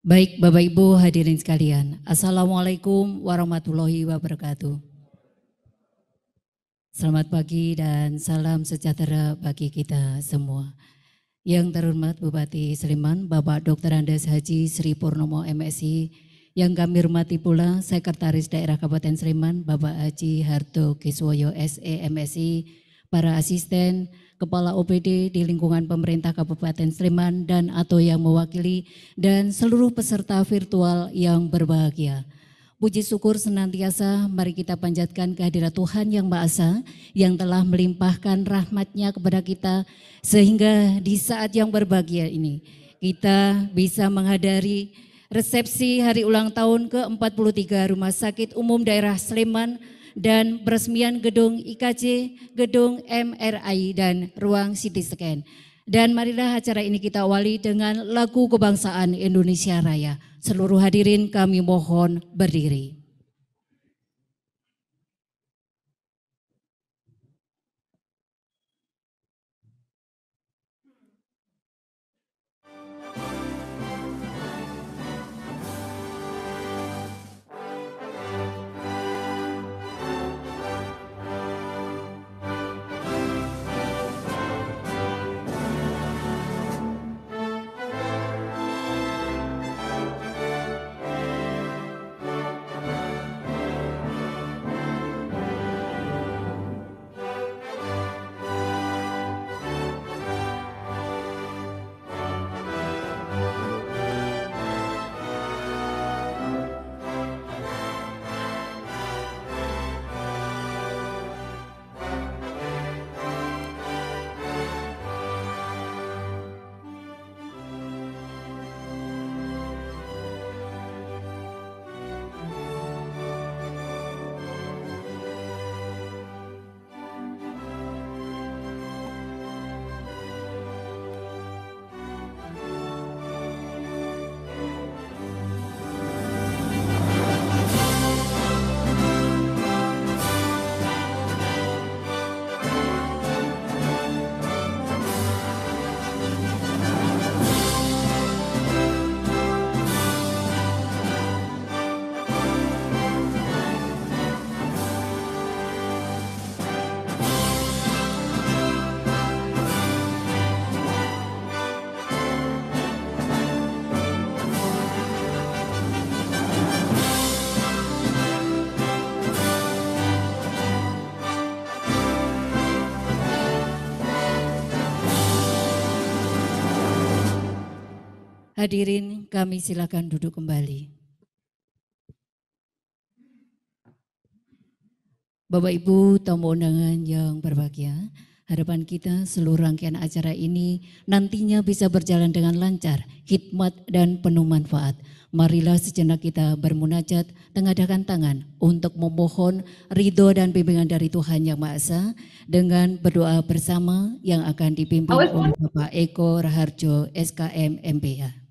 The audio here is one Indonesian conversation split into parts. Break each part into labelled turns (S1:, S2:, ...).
S1: Baik Bapak Ibu hadirin sekalian, Assalamualaikum warahmatullahi wabarakatuh. Selamat pagi dan salam sejahtera bagi kita semua. Yang terhormat Bupati Sleman, Bapak Dr. Andes Haji Sri Purnomo MSI, yang kami hormati pula Sekretaris Daerah Kabupaten Sleman, Bapak Haji Harto Kiswoyo SE MSI, para asisten, Kepala OPD di lingkungan pemerintah Kabupaten Sleman dan atau yang mewakili, dan seluruh peserta virtual yang berbahagia. Puji syukur senantiasa mari kita panjatkan kehadirat Tuhan Yang Maha Esa yang telah melimpahkan rahmat-Nya kepada kita sehingga di saat yang berbahagia ini kita bisa menghadiri resepsi hari ulang tahun ke-43 Rumah Sakit Umum Daerah Sleman dan peresmian gedung IKJ, gedung MRI dan ruang CT scan. Dan marilah acara ini kita awali dengan lagu kebangsaan Indonesia Raya. Seluruh hadirin kami mohon berdiri. Hadirin kami silakan duduk kembali. Bapak Ibu tamu undangan yang berbahagia, harapan kita seluruh rangkaian acara ini nantinya bisa berjalan dengan lancar, hikmat dan penuh manfaat. Marilah sejenak kita bermunajat, tengadakan tangan untuk memohon ridho dan bimbingan dari Tuhan Yang Maha Esa dengan berdoa bersama yang akan dipimpin oleh Bapak Eko Raharjo SKM MPH.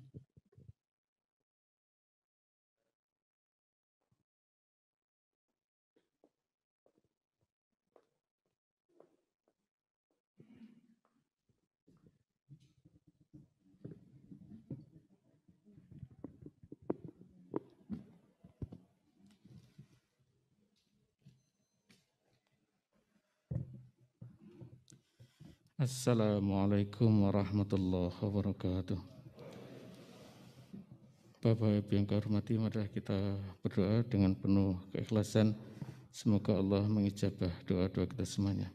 S2: Assalamualaikum warahmatullahi wabarakatuh. Bapak Ibu yang kami hormati, mari kita berdoa dengan penuh keikhlasan. Semoga Allah mengijabah doa-doa kita semuanya.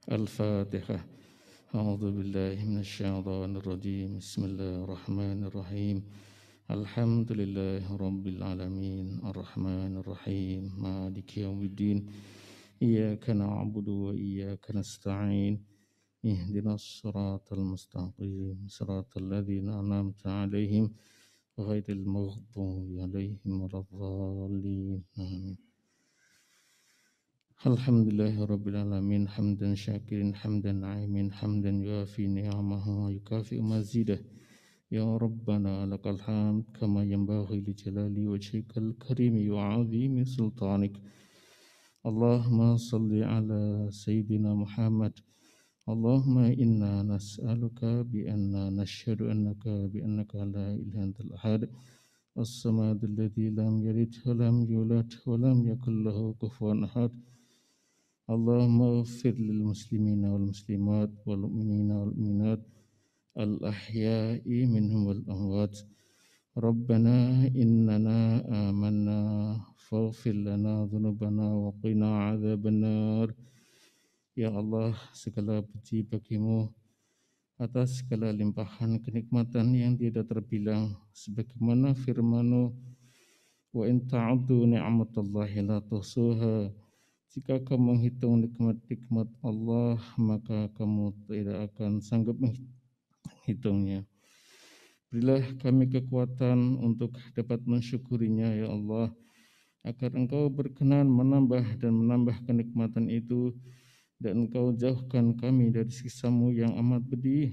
S2: Al-Fatihah. A'udzu billahi minasyaitonir rajim. Bismillahirrahmanirrahim. Alhamdulillahi rabbil alamin. Arrahmanir rahim. Maliki yaumiddin. Iyyaka na'budu wa iyyaka nasta'in. Ihdinas siratal mustaqim. Siratal ladzina an'amta 'alaihim ghairil maghdubi 'alaihim waladdallin. Amin. Alhamdulillahi rabbil alamin. Hamdan syakirin, hamdan na'imin, hamdan yuafi ni'amahu wa yukafi mazidah. Ya Rabbana lakal hamd kama yanbaghi li jalali wajhikal karimi wa 'azimi sultanik. Allahumma salli ala Sayyidina Muhammad Allahumma inna nas'aluka bi anna nashhadu bi annaka la ilaha illa antal ahad as-samad alladzi lam yalid wa lam yulad wa lam yakul lahu kufuwan ahad. Allahumma ighfir lil muslimina wal muslimat wal mu'minina wal mu'minat al ahya'i minhum wal amwat. Rabbana innana amanna faghfir lana dhunubana wa qina adzabannar. Ya Allah, segala puji bagimu atas segala limpahan kenikmatan yang tiada terbilang, sebagaimana firman-Mu, wa in ta'uddu ni'matallahi la tuhsuha. Jika kamu menghitung nikmat-nikmat Allah, maka kamu tidak akan sanggup menghitungnya. Berilah kami kekuatan untuk dapat mensyukurinya, ya Allah, agar Engkau berkenan menambah dan menambah kenikmatan itu, dan Engkau jauhkan kami dari siksa-Mu yang amat pedih.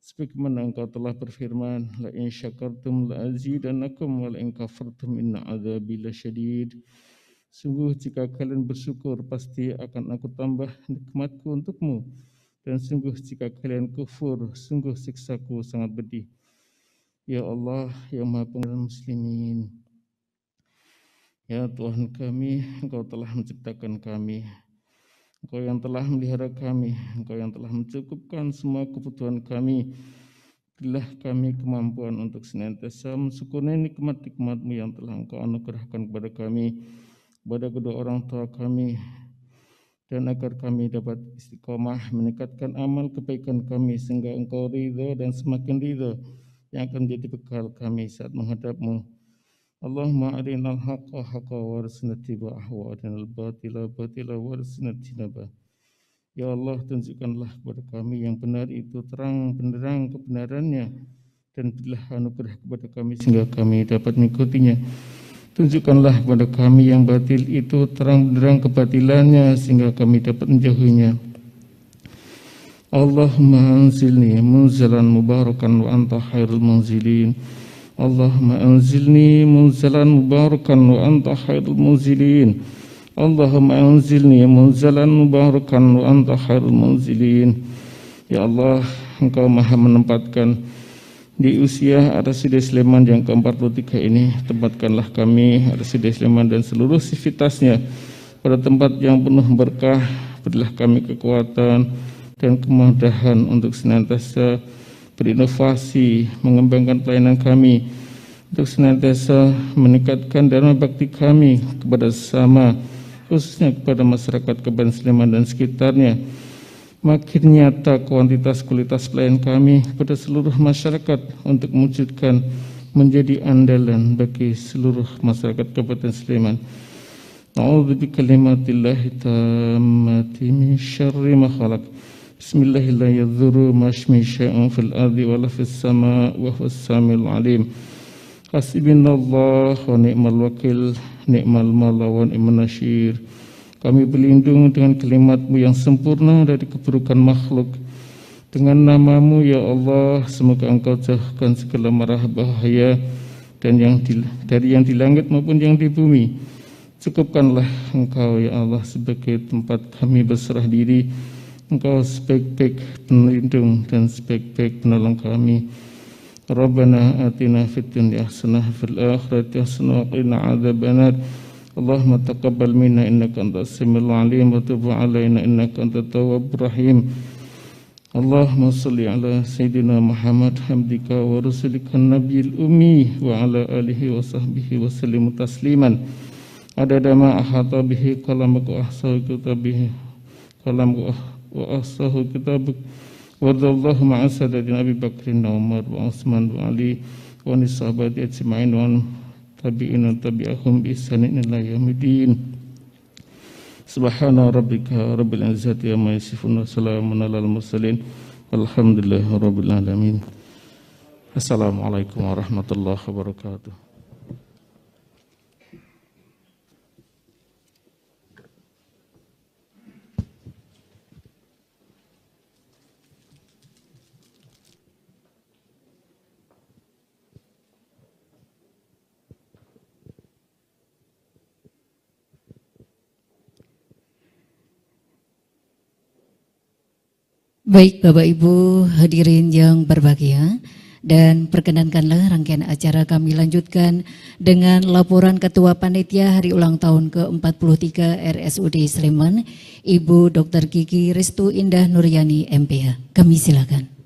S2: Sebagaimana Engkau telah berfirman, la in syakartum la azidannakum wa la in kafartum inna adzabi lasyadid. Sungguh jika kalian bersyukur, pasti akan Aku tambah nikmat-Ku untukmu, dan sungguh jika kalian kufur, sungguh siksa-Ku sangat pedih. Ya Allah yang Maha Pengampun muslimin, ya Tuhan kami, Engkau telah menciptakan kami, Engkau yang telah melihara kami, Engkau yang telah mencukupkan semua kebutuhan kami. Berilah kami kemampuan untuk senantiasa mensyukuri nikmat-nikmat-Mu yang telah Engkau anugerahkan kepada kami, kepada kedua orang tua kami, dan agar kami dapat istiqomah meningkatkan amal kebaikan kami sehingga Engkau ridha dan semakin ridha, yang akan menjadi bekal kami saat menghadap-Mu. Allahumma arinal haqqa haqqa warzuqna ittiba'ahu wa arinal batila batila warzuqna ijtinabah. Ya Allah, tunjukkanlah kepada kami yang benar itu terang benderang kebenarannya, dan berilah anugerah kepada kami sehingga kami dapat mengikutinya. Tunjukkanlah kepada kami yang batil itu terang benderang kebatilannya sehingga kami dapat menjauhinya. Allahumma anzilni munzalan mubarakan wa anta khairul munzilin. Allahumma anzilni munzalan mubarakan wa anta khairul munzilin. Allahumma anzilni munzalan mubarakan wa anta khairul munzilin. Ya Allah, Engkau maha menempatkan di usia RSUD Sleman yang ke-43 ini. Tempatkanlah kami RSUD Sleman dan seluruh sivitasnya pada tempat yang penuh berkah. Berilah kami kekuatan dan kemudahan untuk senantiasa berinovasi, mengembangkan pelayanan kami, untuk senantiasa meningkatkan dharma bakti kami kepada sesama, khususnya kepada masyarakat Kabupaten Sleman dan sekitarnya. Makin nyata kuantitas kualitas pelayanan kami kepada seluruh masyarakat untuk mewujudkan menjadi andalan bagi seluruh masyarakat Kabupaten Sleman. A'udzu bikalimatillahi tammati min syarri ma khalaq. Bismillahirrahmanirrahim. Masmi syai'un fil ardi wala fis sama' wa huwas samiul alim. Hasbunallah wa ni'mal wakil, ni'mal mawla wa ni'man nasyir. Kami berlindung dengan kalimat-Mu yang sempurna dari keburukan makhluk. Dengan nama-Mu ya Allah, semoga Engkau jauhkan segala mara bahaya dan dari yang di langit maupun yang di bumi. Cukupkanlah Engkau ya Allah sebagai tempat kami berserah diri. Engkau sebaik-baik pelindung dan sebaik-baik penolong kami. Rabbana atina fid dunya hasanah fil akhirati hasanah wa qina adzabannar. Allahumma taqabbal minna innaka antas samiul alim wa tub 'alaina innaka antat tawwabur rahim. Allahumma shalli ala sayyidina Muhammad hamdika wa rasulika nabiyil ummi wa ala alihi wa sahbihi wa sallim tasliman. Adada ma ahata bihi qalamuka wa ahsahu kitabihi qalamuka wa ahsahu kitabuk. Wadallahu ma'a sadadina Abi Bakrin wa Umar wa Utsman wa Ali wa nisabati ajma'in wa tabi'ina tabi'ahum bi ihsanin ila yaumil. Subhana rabbika rabbil izzati amma yasifun wa salamun alal mursalin walhamdulillahi rabbil alamin. Assalamualaikum warahmatullahi wabarakatuh.
S1: Baik Bapak Ibu hadirin yang berbahagia, dan perkenankanlah rangkaian acara kami lanjutkan dengan laporan Ketua Panitia Hari Ulang Tahun ke-43 RSUD Sleman, Ibu Dr. Kiki Restu Indah Nuryani MPH. Kami silakan.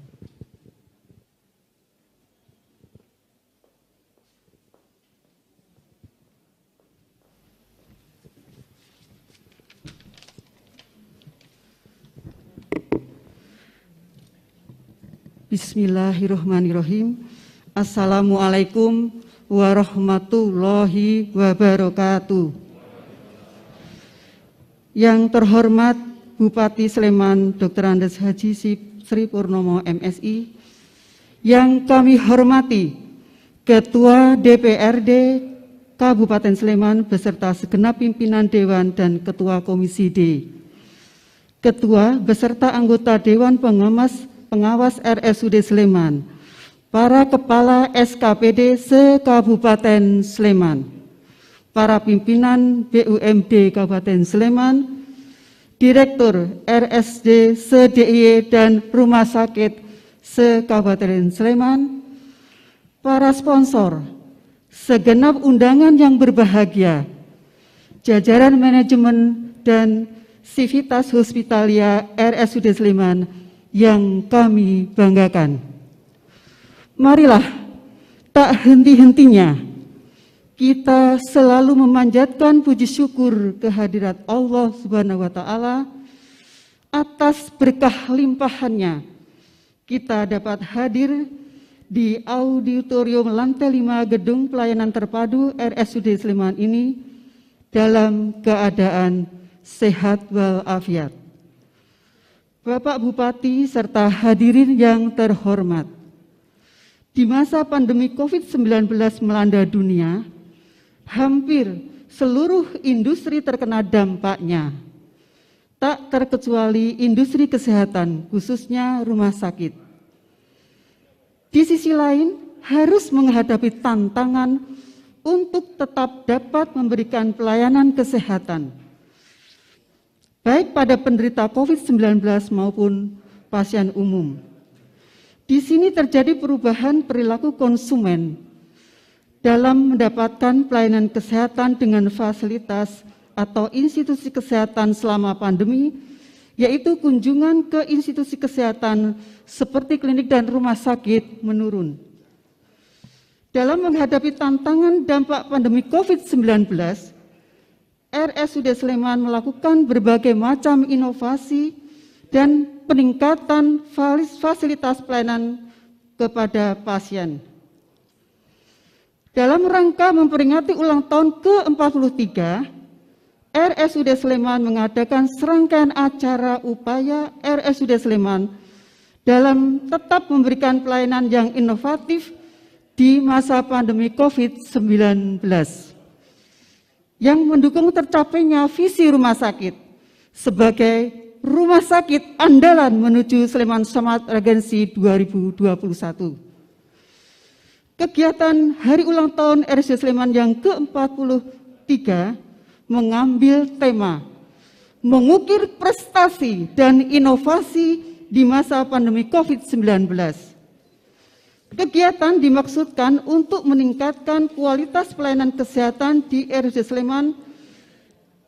S3: Bismillahirrahmanirrahim. Assalamualaikum warahmatullahi wabarakatuh. Yang terhormat Bupati Sleman Dr. Andes Haji Sri Purnomo MSI, yang kami hormati Ketua DPRD Kabupaten Sleman beserta segenap pimpinan Dewan dan Ketua Komisi D, Ketua beserta anggota Dewan Pengawas RSUD Sleman, para Kepala SKPD se-Kabupaten Sleman, para pimpinan BUMD Kabupaten Sleman, Direktur RSD se-DIY dan Rumah Sakit se-Kabupaten Sleman, para sponsor, segenap undangan yang berbahagia, jajaran manajemen dan Sivitas Hospitalia RSUD Sleman yang kami banggakan. Marilah tak henti-hentinya kita selalu memanjatkan puji syukur kehadirat Allah Subhanahu wa Ta'ala atas berkah limpahannya. Kita dapat hadir di auditorium lantai 5 Gedung Pelayanan Terpadu RSUD Sleman ini dalam keadaan sehat walafiat. Bapak Bupati serta hadirin yang terhormat, di masa pandemi COVID-19 melanda dunia, hampir seluruh industri terkena dampaknya, tak terkecuali industri kesehatan, khususnya rumah sakit. Di sisi lain, harus menghadapi tantangan untuk tetap dapat memberikan pelayanan kesehatan, baik pada penderita COVID-19 maupun pasien umum. Di sini terjadi perubahan perilaku konsumen dalam mendapatkan pelayanan kesehatan dengan fasilitas atau institusi kesehatan selama pandemi, yaitu kunjungan ke institusi kesehatan seperti klinik dan rumah sakit menurun. Dalam menghadapi tantangan dampak pandemi COVID-19, RSUD Sleman melakukan berbagai macam inovasi dan peningkatan fasilitas pelayanan kepada pasien. Dalam rangka memperingati ulang tahun ke-43, RSUD Sleman mengadakan serangkaian acara upaya RSUD Sleman dalam tetap memberikan pelayanan yang inovatif di masa pandemi COVID-19. Yang mendukung tercapainya visi rumah sakit sebagai rumah sakit andalan menuju Sleman Smart Regency 2021. Kegiatan Hari Ulang Tahun RSUD Sleman yang ke-43 mengambil tema mengukir prestasi dan inovasi di masa pandemi COVID-19. Kegiatan dimaksudkan untuk meningkatkan kualitas pelayanan kesehatan di RSUD Sleman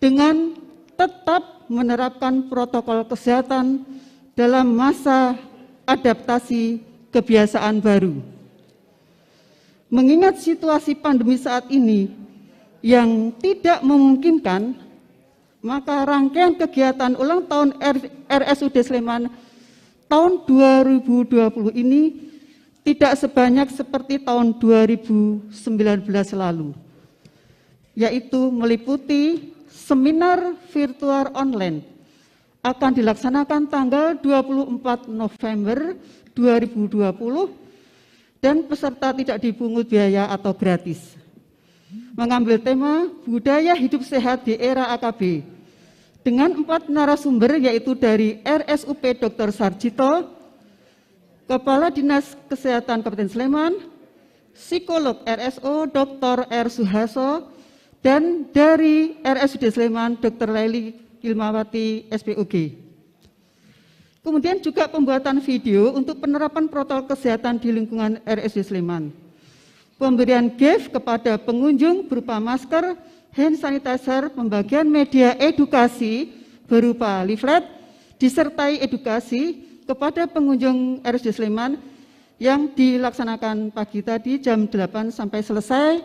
S3: dengan tetap menerapkan protokol kesehatan dalam masa adaptasi kebiasaan baru. Mengingat situasi pandemi saat ini yang tidak memungkinkan, maka rangkaian kegiatan ulang tahun RSUD Sleman tahun 2020 ini tidak sebanyak seperti tahun 2019 lalu, yaitu meliputi seminar virtual online akan dilaksanakan tanggal 24 November 2020 dan peserta tidak dipungut biaya atau gratis. Mengambil tema budaya hidup sehat di era AKB dengan 4 narasumber, yaitu dari RSUP Dr. Sarjito, Kepala Dinas Kesehatan Kabupaten Sleman, Psikolog RSO Dr. R. Suhaso, dan dari RSUD Sleman Dr. Laili Ilmawati SPOG. Kemudian juga pembuatan video untuk penerapan protokol kesehatan di lingkungan RSUD Sleman. Pemberian gift kepada pengunjung berupa masker, hand sanitizer, pembagian media edukasi berupa leaflet, disertai edukasi kepada pengunjung RSUD Sleman yang dilaksanakan pagi tadi jam 8 sampai selesai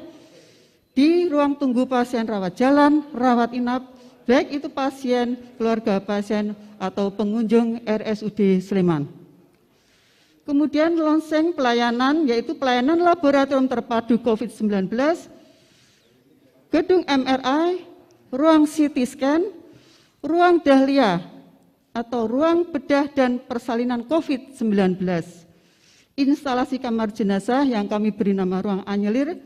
S3: di ruang tunggu pasien rawat jalan, rawat inap, baik itu pasien, keluarga pasien, atau pengunjung RSUD Sleman. Kemudian launching pelayanan, yaitu pelayanan laboratorium terpadu COVID-19, gedung MRI, ruang CT scan, ruang dahlia, atau ruang bedah dan persalinan COVID-19, instalasi kamar jenazah yang kami beri nama ruang anyelir,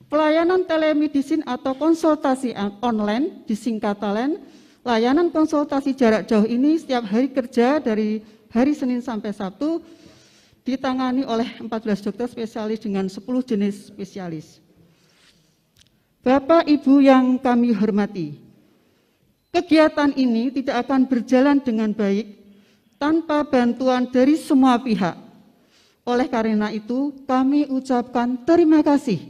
S3: pelayanan telemedicine atau konsultasi online, disingkat TALEN. Layanan konsultasi jarak jauh ini setiap hari kerja dari hari Senin sampai Sabtu ditangani oleh 14 dokter spesialis dengan 10 jenis spesialis. Bapak Ibu yang kami hormati, kegiatan ini tidak akan berjalan dengan baik tanpa bantuan dari semua pihak. Oleh karena itu, kami ucapkan terima kasih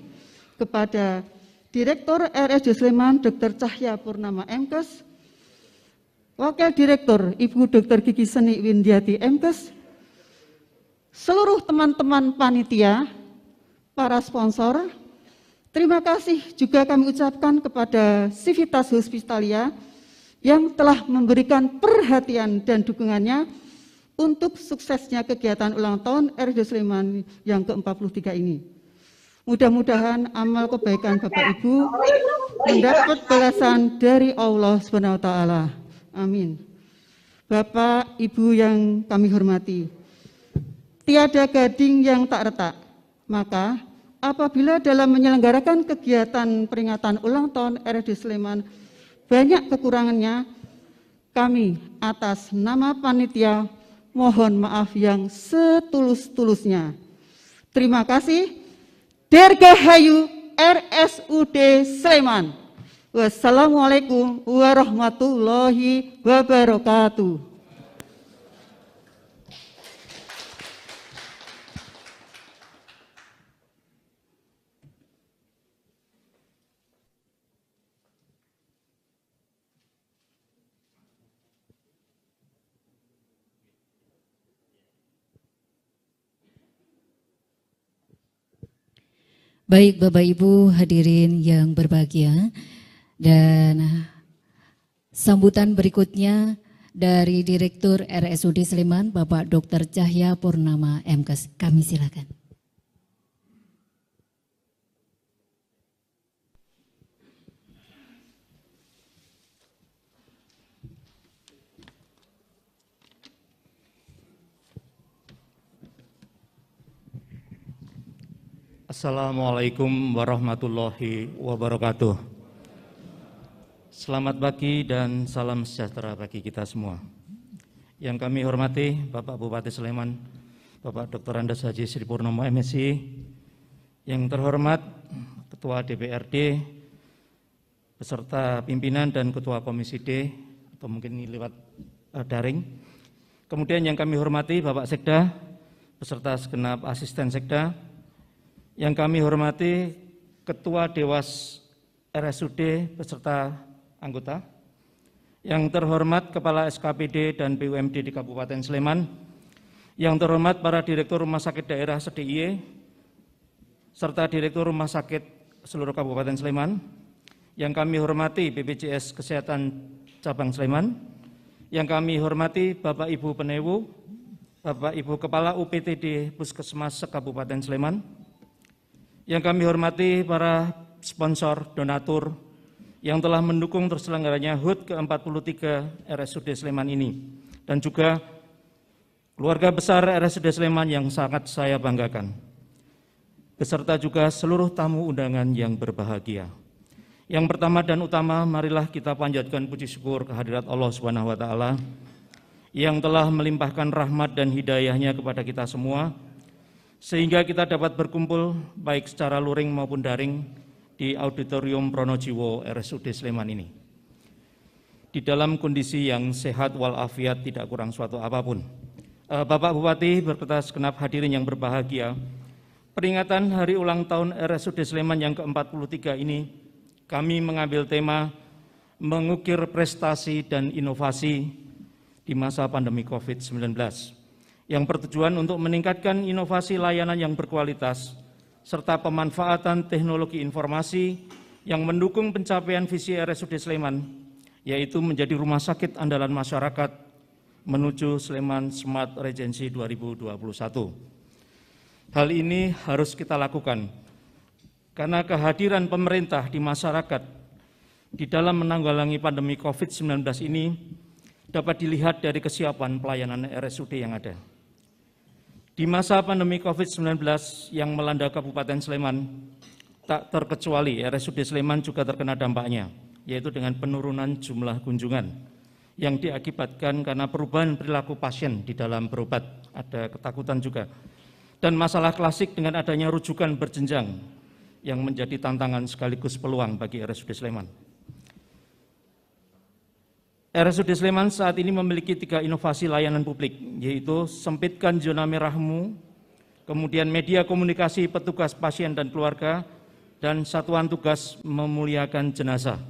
S3: kepada Direktur RSUD Sleman Dr. Cahya Purnama MKes, Wakil Direktur Ibu Dr. Gigi Seni Windiati MKes, seluruh teman-teman panitia, para sponsor. Terima kasih juga kami ucapkan kepada Civitas Hospitalia yang telah memberikan perhatian dan dukungannya untuk suksesnya kegiatan ulang tahun RSUD Sleman yang ke-43 ini. Mudah-mudahan amal kebaikan Bapak Ibu mendapat balasan dari Allah SWT. Amin. Bapak, Ibu yang kami hormati, tiada gading yang tak retak. Maka apabila dalam menyelenggarakan kegiatan peringatan ulang tahun RSUD Sleman banyak kekurangannya, kami atas nama panitia mohon maaf yang setulus-tulusnya. Terima kasih. Dirgahayu RSUD Sleman. Wassalamualaikum warahmatullahi wabarakatuh.
S1: Baik Bapak Ibu hadirin yang berbahagia, dan sambutan berikutnya dari Direktur RSUD Sleman Bapak Dr. Cahya Purnama MKes. Kami silakan.
S4: Assalamualaikum warahmatullahi wabarakatuh. Selamat pagi dan salam sejahtera bagi kita semua. Yang kami hormati Bapak Bupati Sleman, Bapak Dr. Andes Haji Sri Purnomo MSI, yang terhormat Ketua DPRD, beserta pimpinan dan Ketua Komisi D, atau mungkin ini lewat daring. Kemudian yang kami hormati Bapak Sekda, beserta segenap asisten Sekda. Yang kami hormati Ketua Dewas RSUD beserta anggota. Yang terhormat Kepala SKPD dan BUMD di Kabupaten Sleman. Yang terhormat para Direktur Rumah Sakit Daerah SDIY, serta Direktur Rumah Sakit seluruh Kabupaten Sleman. Yang kami hormati BPJS Kesehatan Cabang Sleman. Yang kami hormati Bapak Ibu Penewu, Bapak Ibu Kepala UPTD Puskesmas Kabupaten Sleman. Yang kami hormati para sponsor, donatur yang telah mendukung terselenggaranya HUT ke-43 RSUD Sleman ini, dan juga keluarga besar RSUD Sleman yang sangat saya banggakan, beserta juga seluruh tamu undangan yang berbahagia. Yang pertama dan utama, marilah kita panjatkan puji syukur kehadirat Allah Subhanahu wa Ta'ala yang telah melimpahkan rahmat dan hidayahnya kepada kita semua, sehingga kita dapat berkumpul baik secara luring maupun daring di Auditorium Pronojiwo RSUD Sleman ini. di dalam kondisi yang sehat walafiat, tidak kurang suatu apapun. Bapak Bupati berserta segenap hadirin yang berbahagia, peringatan hari ulang tahun RSUD Sleman yang ke-43 ini, kami mengambil tema mengukir prestasi dan inovasi di masa pandemi COVID-19, yang bertujuan untuk meningkatkan inovasi layanan yang berkualitas, serta pemanfaatan teknologi informasi yang mendukung pencapaian visi RSUD Sleman, yaitu menjadi rumah sakit andalan masyarakat menuju Sleman Smart Regency 2021. Hal ini harus kita lakukan karena kehadiran pemerintah di masyarakat di dalam menanggulangi pandemi COVID-19 ini dapat dilihat dari kesiapan pelayanan RSUD yang ada. Di masa pandemi COVID-19 yang melanda Kabupaten Sleman, tak terkecuali RSUD Sleman juga terkena dampaknya, yaitu dengan penurunan jumlah kunjungan yang diakibatkan karena perubahan perilaku pasien di dalam berobat, ada ketakutan juga, dan masalah klasik dengan adanya rujukan berjenjang yang menjadi tantangan sekaligus peluang bagi RSUD Sleman. RSUD Sleman saat ini memiliki 3 inovasi layanan publik, yaitu sempitkan zona merahmu, kemudian media komunikasi petugas pasien dan keluarga, dan satuan tugas memuliakan jenazah.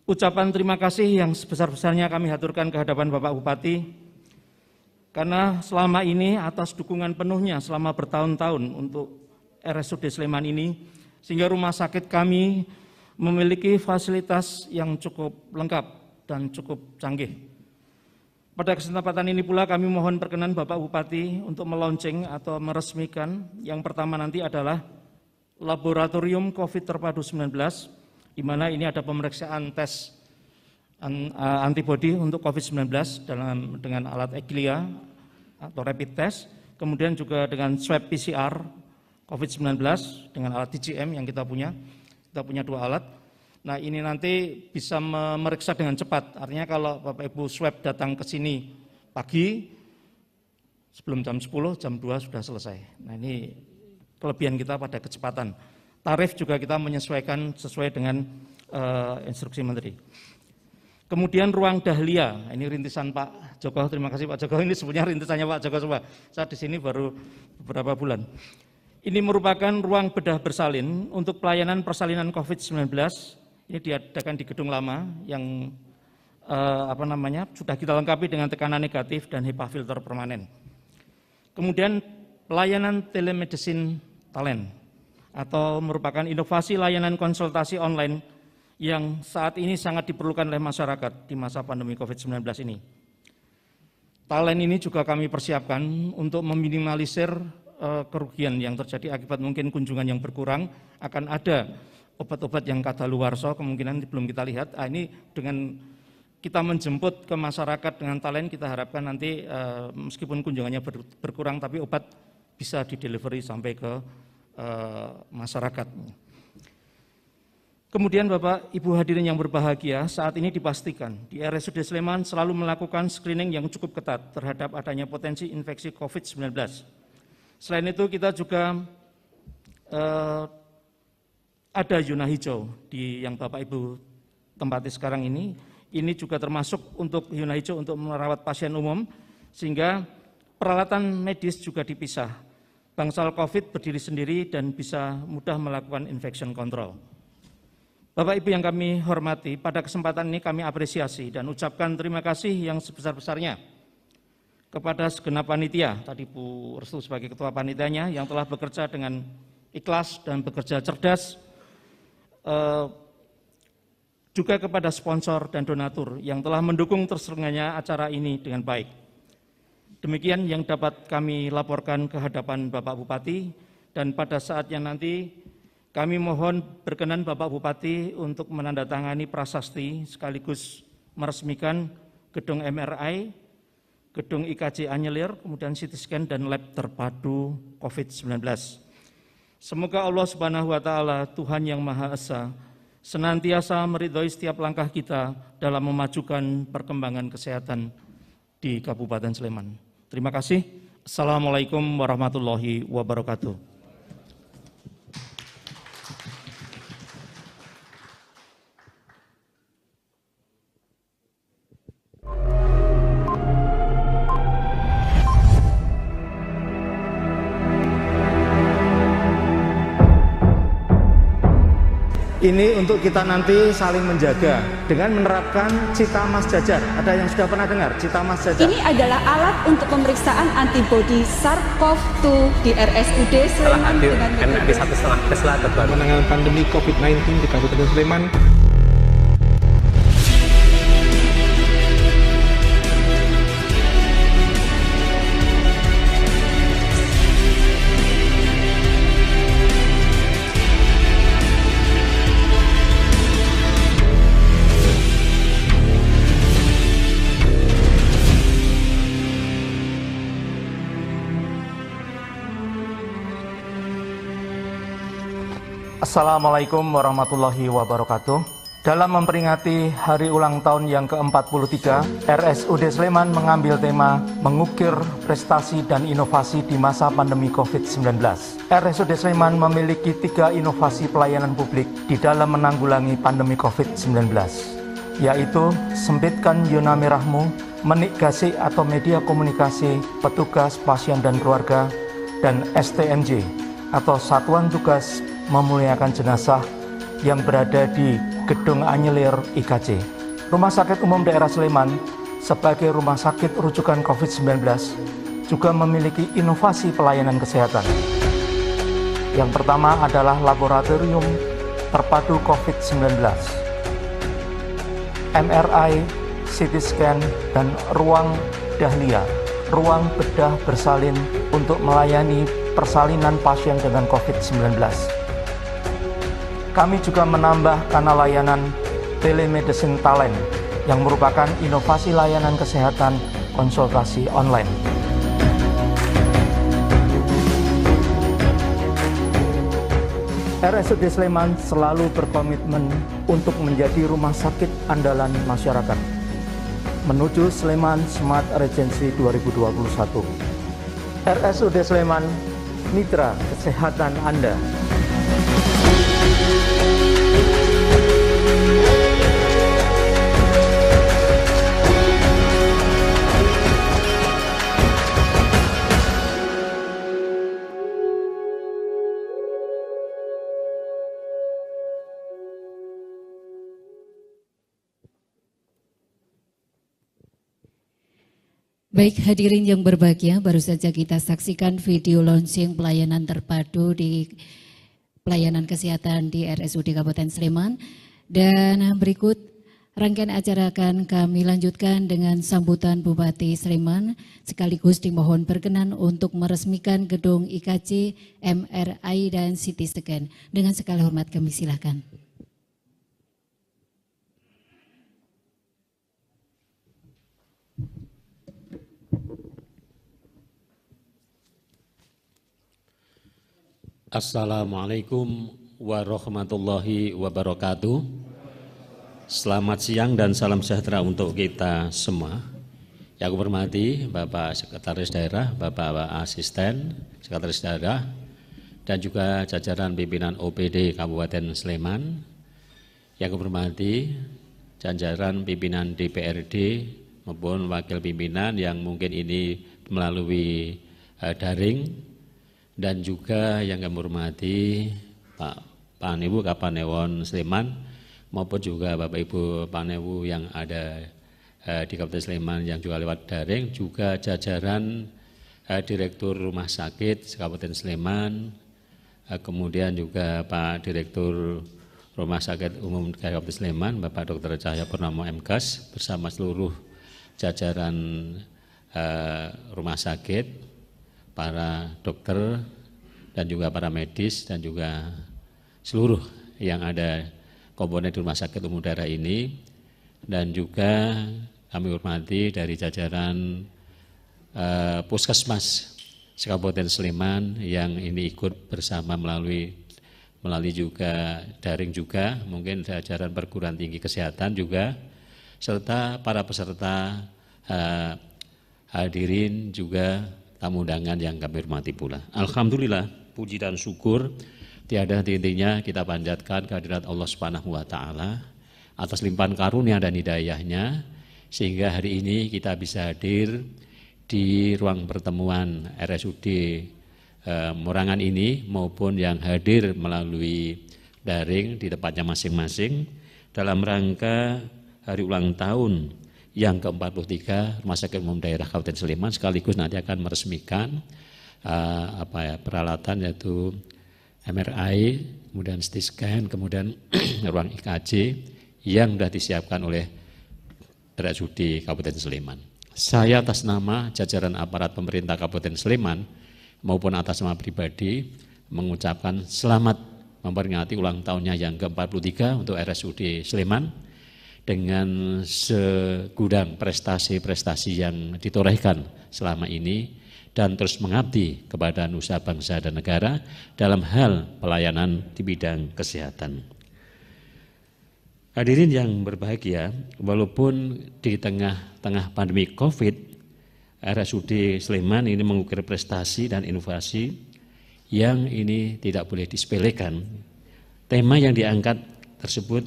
S4: Ucapan terima kasih yang sebesar-besarnya kami haturkan ke hadapan Bapak Bupati, karena selama ini atas dukungan penuhnya selama bertahun-tahun untuk RSUD Sleman ini, sehingga rumah sakit kami memiliki fasilitas yang cukup lengkap dan cukup canggih. Pada kesempatan ini pula kami mohon perkenan Bapak Bupati untuk melaunching atau meresmikan yang pertama nanti adalah Laboratorium COVID Terpadu 19, di mana ini ada pemeriksaan tes antibodi untuk COVID-19 dengan alat Eglia atau rapid test, kemudian juga dengan swab PCR COVID-19 dengan alat TGM yang kita punya 2 alat. Nah, ini nanti bisa memeriksa dengan cepat, artinya kalau Bapak Ibu swab datang ke sini pagi, sebelum jam 10, jam 2 sudah selesai. Nah, ini kelebihan kita pada kecepatan. Tarif juga kita menyesuaikan sesuai dengan instruksi Menteri. Kemudian ruang Dahlia, ini rintisan Pak Joko, terima kasih Pak Joko, ini sebenarnya rintisannya Pak Joko semua. Saya di sini baru beberapa bulan. Ini merupakan ruang bedah bersalin untuk pelayanan persalinan COVID-19. Ini diadakan di gedung lama yang sudah kita lengkapi dengan tekanan negatif dan HEPA filter permanen. Kemudian pelayanan telemedicine talent atau merupakan inovasi layanan konsultasi online yang saat ini sangat diperlukan oleh masyarakat di masa pandemi COVID-19 ini. Talent ini juga kami persiapkan untuk meminimalisir kerugian yang terjadi akibat mungkin kunjungan yang berkurang, akan ada obat-obat yang kadaluarsa kemungkinan belum kita lihat. Ini dengan kita menjemput ke masyarakat dengan talent, kita harapkan nanti meskipun kunjungannya berkurang, tapi obat bisa didelivery sampai ke masyarakat. Kemudian Bapak Ibu hadirin yang berbahagia, saat ini dipastikan di RSUD Sleman selalu melakukan screening yang cukup ketat terhadap adanya potensi infeksi COVID-19. Selain itu kita juga ada zona hijau yang Bapak Ibu tempati sekarang ini juga termasuk untuk zona hijau untuk merawat pasien umum, sehingga peralatan medis juga dipisah. Bangsal COVID berdiri sendiri dan bisa mudah melakukan infection control. Bapak Ibu yang kami hormati, pada kesempatan ini kami apresiasi dan ucapkan terima kasih yang sebesar-besarnya kepada segenap panitia, tadi Bu Restu sebagai ketua panitianya yang telah bekerja dengan ikhlas dan bekerja cerdas, juga kepada sponsor dan donatur yang telah mendukung terselenggaranya acara ini dengan baik. Demikian yang dapat kami laporkan ke hadapan Bapak Bupati, dan pada saatnya nanti kami mohon berkenan Bapak Bupati untuk menandatangani prasasti sekaligus meresmikan gedung MRI, gedung IKJ Anyelir, kemudian CT scan dan lab terpadu COVID-19. Semoga Allah Subhanahu wa Ta'ala, Tuhan yang Maha Esa, senantiasa meridhoi setiap langkah kita dalam memajukan perkembangan kesehatan di Kabupaten Sleman. Terima kasih. Assalamualaikum warahmatullahi wabarakatuh. Ini untuk kita nanti saling menjaga dengan menerapkan Cita Mas Jajar. Ada yang sudah pernah dengar Cita Mas Jajar?
S5: Ini adalah alat untuk pemeriksaan antibodi SARS-CoV-2 di RSUD Sleman dengan metode
S6: setelah Tesla terbaru penanganan pandemi COVID-19 di Kabupaten Sleman.
S4: Assalamualaikum warahmatullahi wabarakatuh. Dalam memperingati hari ulang tahun yang ke-43, RSUD Sleman mengambil tema mengukir prestasi dan inovasi di masa pandemi COVID-19. RSUD Sleman memiliki 3 inovasi pelayanan publik di dalam menanggulangi pandemi COVID-19, yaitu sempitkan zona merahmu, menik gasik atau media komunikasi petugas, pasien dan keluarga, dan STMJ atau Satuan Tugas Memuliakan Jenazah yang berada di Gedung Anyelir IKJ. Rumah Sakit Umum Daerah Sleman sebagai rumah sakit rujukan COVID-19 juga memiliki inovasi pelayanan kesehatan. Yang pertama adalah laboratorium terpadu COVID-19, MRI, CT scan, dan ruang dahlia, ruang bedah bersalin untuk melayani persalinan pasien dengan COVID-19. Kami juga menambah kanal layanan telemedicine talent yang merupakan inovasi layanan kesehatan konsultasi online. RSUD Sleman selalu berkomitmen untuk menjadi rumah sakit andalan masyarakat menuju Sleman Smart Regency 2021. RSUD Sleman, mitra kesehatan Anda.
S1: Baik hadirin yang berbahagia, baru saja kita saksikan video launching pelayanan terpadu di pelayanan kesehatan di RSUD Kabupaten Sleman. Dan berikut rangkaian acara akan kami lanjutkan dengan sambutan Bupati Sleman, sekaligus dimohon berkenan untuk meresmikan gedung IKJ, MRI dan CT scan. Dengan segala hormat kami silakan.
S7: Assalamualaikum warahmatullahi wabarakatuh. Selamat siang dan salam sejahtera untuk kita semua. Yang aku hormati Bapak Sekretaris Daerah, Bapak Asisten Sekretaris Daerah, dan juga jajaran pimpinan OPD Kabupaten Sleman. Yang aku hormati jajaran pimpinan DPRD maupun wakil pimpinan yang mungkin ini melalui daring. Dan juga yang kami hormati Pak Panewu Kapanewon Sleman maupun juga Bapak Ibu Panewu yang ada di Kabupaten Sleman yang juga lewat daring, juga jajaran Direktur Rumah Sakit Kabupaten Sleman, kemudian juga Pak Direktur Rumah Sakit Umum Kabupaten Sleman, Bapak Dr. Cahya Purnomo MKes bersama seluruh jajaran rumah sakit, para dokter dan juga para medis dan juga seluruh yang ada komponen di Rumah Sakit Umum Daerah ini, dan juga kami hormati dari jajaran Puskesmas Kabupaten Sleman yang ini ikut bersama melalui juga daring juga, mungkin jajaran perguruan tinggi kesehatan juga, serta para peserta hadirin juga tamu undangan yang kami hormati pula. Alhamdulillah, puji dan syukur tiada henti-hentinya kita panjatkan kehadirat Allah Subhanahu wa taala atas limpahan karunia dan hidayahnya, sehingga hari ini kita bisa hadir di ruang pertemuan RSUD Morangan ini, maupun yang hadir melalui daring di tempatnya masing-masing dalam rangka hari ulang tahun yang ke-43 Rumah Sakit Umum Daerah Kabupaten Sleman, sekaligus nanti akan meresmikan peralatan yaitu MRI, kemudian CT scan, kemudian ruang IKJ yang sudah disiapkan oleh RSUD Kabupaten Sleman. Saya atas nama jajaran aparat pemerintah Kabupaten Sleman maupun atas nama pribadi mengucapkan selamat memperingati ulang tahunnya yang ke-43 untuk RSUD Sleman dengan segudang prestasi-prestasi yang ditorehkan selama ini dan terus mengabdi kepada nusa bangsa dan negara dalam hal pelayanan di bidang kesehatan. Hadirin yang berbahagia, walaupun di tengah-tengah pandemi COVID, RSUD Sleman ini mengukir prestasi dan inovasi yang ini tidak boleh disepelekan. Tema yang diangkat tersebut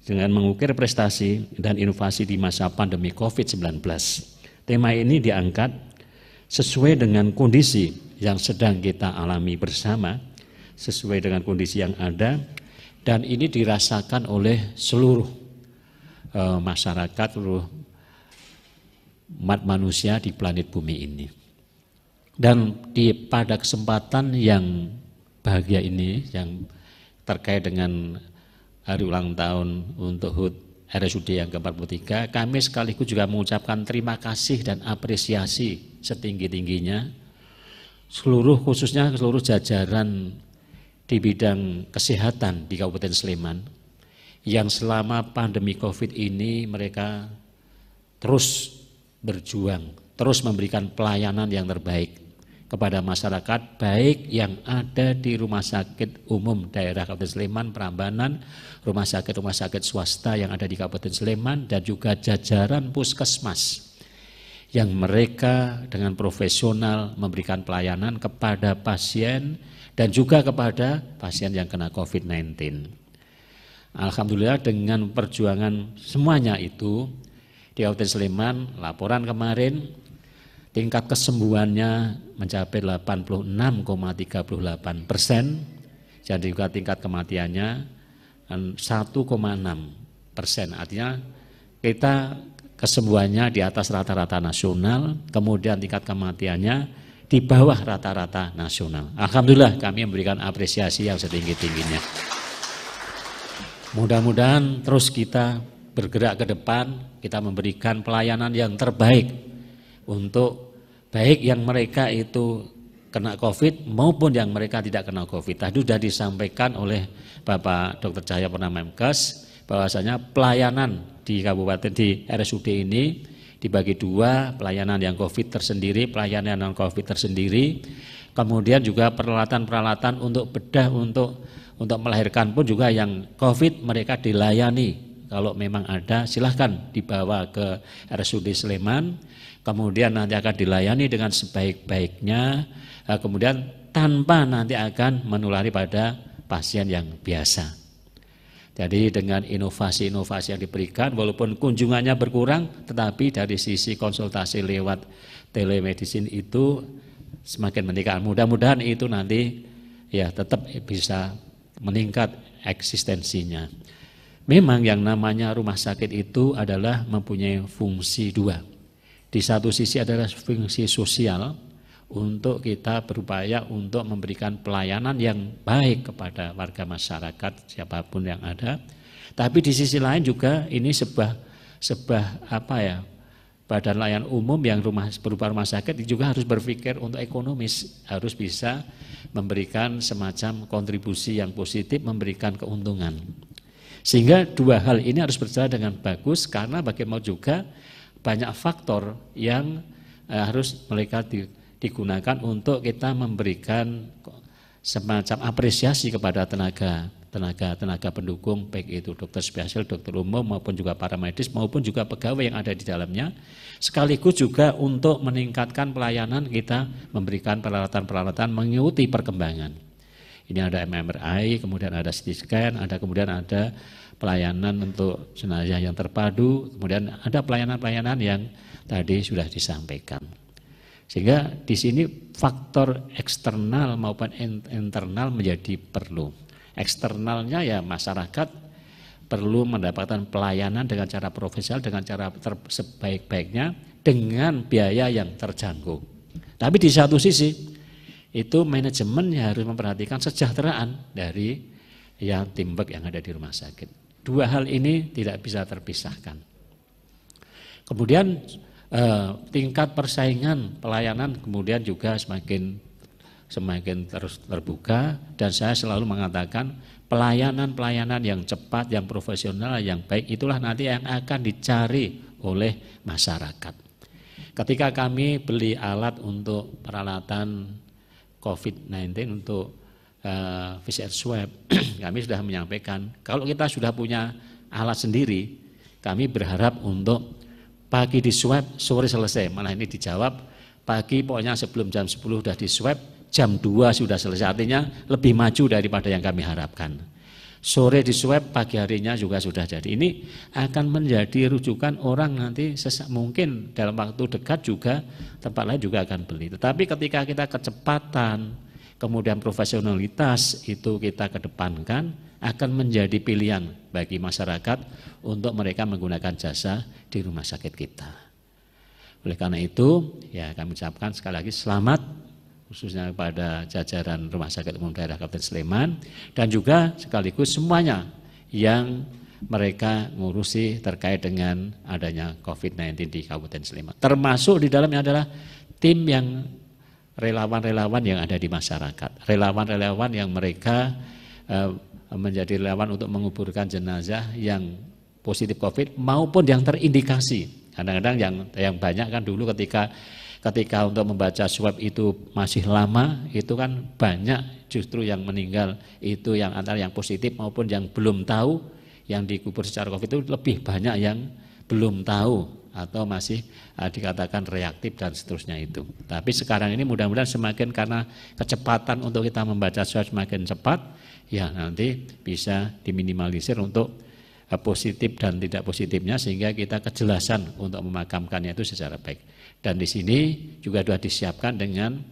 S7: dengan mengukir prestasi dan inovasi di masa pandemi COVID-19. Tema ini diangkat sesuai dengan kondisi yang sedang kita alami bersama, sesuai dengan kondisi yang ada, dan ini dirasakan oleh seluruh masyarakat, seluruh umat manusia di planet bumi ini. Dan pada kesempatan yang bahagia ini, yang terkait dengan hari ulang tahun untuk HUT RSUD yang ke-43, kami sekaligus juga mengucapkan terima kasih dan apresiasi setinggi-tingginya khususnya seluruh jajaran di bidang kesehatan di Kabupaten Sleman yang selama pandemi COVID ini mereka terus berjuang, terus memberikan pelayanan yang terbaik kepada masyarakat, baik yang ada di Rumah Sakit Umum Daerah Kabupaten Sleman, Prambanan, rumah sakit swasta yang ada di Kabupaten Sleman, dan juga jajaran puskesmas yang mereka dengan profesional memberikan pelayanan kepada pasien dan juga kepada pasien yang kena COVID-19. Alhamdulillah dengan perjuangan semuanya itu di Kabupaten Sleman, laporan kemarin tingkat kesembuhannya mencapai 86,38%, dan juga tingkat kematiannya 1,6%. Artinya kita kesembuhannya di atas rata-rata nasional, kemudian tingkat kematiannya di bawah rata-rata nasional. Alhamdulillah kami memberikan apresiasi yang setinggi-tingginya. Mudah-mudahan terus kita bergerak ke depan, kita memberikan pelayanan yang terbaik untuk baik yang mereka itu kena COVID maupun yang mereka tidak kena COVID. Tadi sudah disampaikan oleh Bapak Dr. Cahaya Purnama MKes bahwasanya pelayanan di Kabupaten di RSUD ini dibagi dua, pelayanan yang COVID tersendiri, pelayanan non COVID tersendiri, kemudian juga peralatan-peralatan untuk bedah untuk melahirkan pun juga yang COVID mereka dilayani. Kalau memang ada silahkan dibawa ke RSUD Sleman, kemudian nanti akan dilayani dengan sebaik-baiknya, kemudian tanpa nanti akan menulari pada pasien yang biasa. Jadi dengan inovasi-inovasi yang diberikan, walaupun kunjungannya berkurang, tetapi dari sisi konsultasi lewat telemedicine itu semakin meningkat. Mudah-mudahan itu nanti ya tetap bisa meningkat eksistensinya. Memang yang namanya rumah sakit itu adalah mempunyai fungsi dua. Di satu sisi adalah fungsi sosial untuk kita berupaya untuk memberikan pelayanan yang baik kepada warga masyarakat siapapun yang ada. Tapi di sisi lain juga ini sebuah badan layanan umum yang berupa rumah sakit juga harus berpikir untuk ekonomis, harus bisa memberikan semacam kontribusi yang positif, memberikan keuntungan. Sehingga dua hal ini harus berjalan dengan bagus, karena bagaimana juga banyak faktor yang harus mereka digunakan untuk kita memberikan semacam apresiasi kepada tenaga pendukung, baik itu dokter spesial, dokter umum maupun juga para medis maupun juga pegawai yang ada di dalamnya. Sekaligus juga untuk meningkatkan pelayanan, kita memberikan peralatan-peralatan mengikuti perkembangan. Ini ada MRI, kemudian ada CT scan, kemudian ada pelayanan untuk jenazah yang terpadu, kemudian ada pelayanan-pelayanan yang tadi sudah disampaikan. Sehingga di sini faktor eksternal maupun internal menjadi perlu. Eksternalnya ya masyarakat perlu mendapatkan pelayanan dengan cara profesional, dengan cara sebaik-baiknya, dengan biaya yang terjangkau. Tapi di satu sisi itu manajemen harus memperhatikan kesejahteraan dari yang teamwork yang ada di rumah sakit. Dua hal ini tidak bisa terpisahkan. Kemudian tingkat persaingan pelayanan kemudian juga semakin terus terbuka, dan saya selalu mengatakan pelayanan yang cepat, yang profesional, yang baik itulah nanti yang akan dicari oleh masyarakat. Ketika kami beli alat untuk peralatan COVID-19 untuk PCR swab, kami sudah menyampaikan kalau kita sudah punya alat sendiri, kami berharap untuk pagi di swab, sore selesai. Malah ini dijawab pagi pokoknya sebelum jam 10 sudah di swab, jam 2 sudah selesai, artinya lebih maju daripada yang kami harapkan. Sore di swab, pagi harinya juga sudah jadi. Ini akan menjadi rujukan orang nanti mungkin dalam waktu dekat juga tempat lain juga akan beli. Tetapi ketika kita kecepatan, kemudian profesionalitas itu kita kedepankan, akan menjadi pilihan bagi masyarakat untuk mereka menggunakan jasa di rumah sakit kita. Oleh karena itu, ya kami ucapkan sekali lagi selamat khususnya kepada jajaran Rumah Sakit Umum Daerah Kabupaten Sleman dan juga sekaligus semuanya yang mereka ngurusi terkait dengan adanya COVID-19 di Kabupaten Sleman. Termasuk di dalamnya adalah tim yang relawan-relawan yang ada di masyarakat, relawan-relawan yang mereka menjadi relawan untuk menguburkan jenazah yang positif COVID maupun yang terindikasi. Kadang-kadang yang banyak kan dulu ketika untuk membaca swab itu masih lama, itu kan banyak justru yang meninggal itu yang antara yang positif maupun yang belum tahu, yang dikubur secara COVID itu lebih banyak yang belum tahu atau masih dikatakan reaktif dan seterusnya itu. Tapi sekarang ini mudah-mudahan semakin karena kecepatan untuk kita membaca swab semakin cepat, ya nanti bisa diminimalisir untuk positif dan tidak positifnya sehingga kita kejelasan untuk memakamkannya itu secara baik. Dan di sini juga sudah disiapkan dengan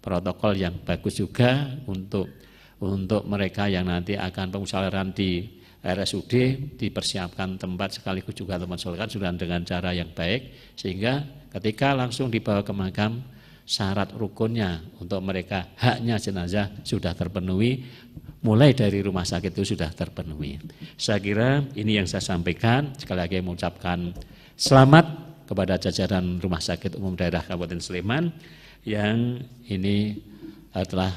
S7: protokol yang bagus juga untuk mereka yang nanti akan pemusyawaratan di RSUD, dipersiapkan tempat sekaligus juga tempat sholat sudah dengan cara yang baik sehingga ketika langsung dibawa ke makam syarat rukunnya untuk mereka haknya jenazah sudah terpenuhi, mulai dari rumah sakit itu sudah terpenuhi. Saya kira ini yang saya sampaikan. Sekali lagi mengucapkan selamat kepada jajaran Rumah Sakit Umum Daerah Kabupaten Sleman yang ini telah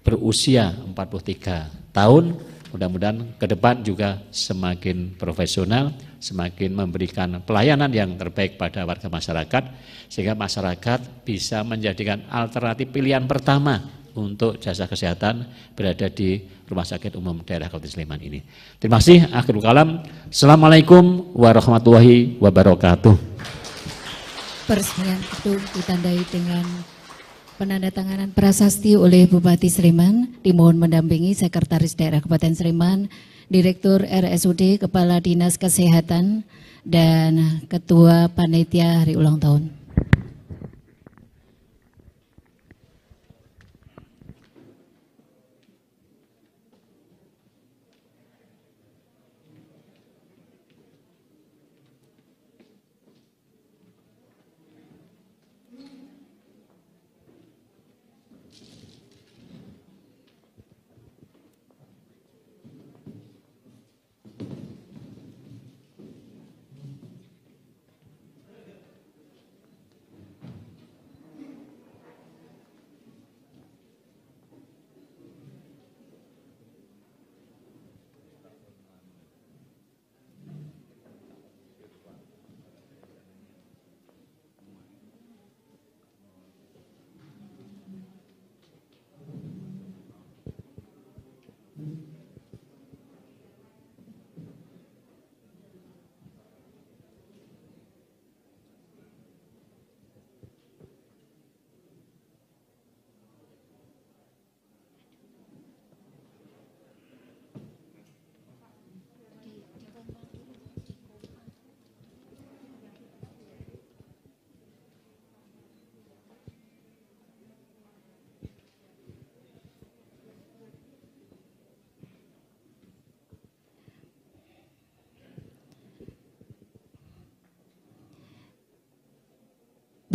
S7: berusia 43 tahun. Mudah-mudahan ke depan juga semakin profesional, semakin memberikan pelayanan yang terbaik pada warga masyarakat sehingga masyarakat bisa menjadikan alternatif pilihan pertama untuk jasa kesehatan berada di Rumah Sakit Umum Daerah Kabupaten Sleman ini. Terima kasih. Akhirul kalam. Assalamualaikum warahmatullahi wabarakatuh.
S1: Peresmian itu ditandai dengan penandatanganan prasasti oleh Bupati Sleman, dimohon mendampingi Sekretaris Daerah Kabupaten Sleman, Direktur RSUD, Kepala Dinas Kesehatan, dan Ketua Panitia Hari Ulang Tahun.